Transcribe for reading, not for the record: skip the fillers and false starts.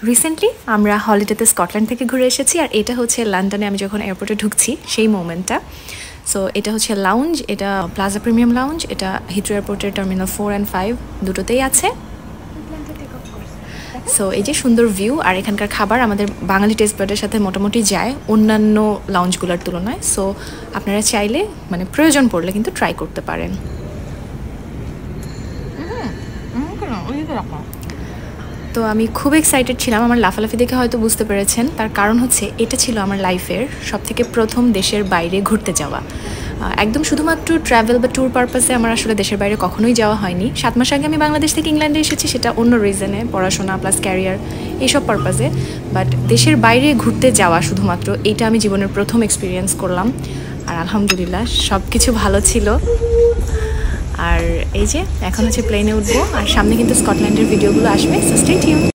Recently আমরা হলিডেতে Scotland থেকে ঘুরে এসেছি, আর এটা হচ্ছে লন্ডনে আমি যখন এয়ারপোর্টে ঢুকছি সেই মোমেন্টটা। সো এটা হচ্ছে লাউঞ্জ, এটা প্লাজা প্রিমিয়াম লাউঞ্জ, এটা হিথ্রো এয়ারপোর্টের টার্মিনাল 4 and 5 দুটোতেই আছে। সো এই যে সুন্দর ভিউ, আর এখানকার খাবার আমাদের বাঙালি টেস্ট বাডের সাথে মোটামুটি যায় অন্যান্য লাউঞ্জগুলোর তুলনায়। সো আপনারা চাইলে মানে প্রয়োজন পড়লে কিন্তু ট্রাই করতে পারেন। তো আমি খুব এক্সাইটেড ছিলাম, আমার লাফালাফি দেখে হয়তো বুঝতে পেরেছেন। তার কারণ হচ্ছে এটা ছিল আমার লাইফের সবথেকে প্রথম দেশের বাইরে ঘুরতে যাওয়া। একদম শুধুমাত্র ট্রাভেল বা ট্যুর পারপাসে আমার আসলে দেশের বাইরে কখনোই যাওয়া হয়নি। 7 মাস আগে আমি বাংলাদেশ থেকে ইংল্যান্ডে এসেছি, সেটা অন্য রিজনে, পড়াশোনা প্লাস ক্যারিয়ার এইসব পারপাসে। বাট দেশের বাইরে ঘুরতে যাওয়া শুধুমাত্র এইটা আমি জীবনের প্রথম এক্সপিরিয়েন্স করলাম, আর আলহামদুলিল্লাহ সব কিছু ভালো ছিল। আর এই যে এখন হচ্ছে প্লেনে উঠবো, আর সামনে কিন্তু স্কটল্যান্ডের ভিডিওগুলো আসবে, সো স্টে টিউন।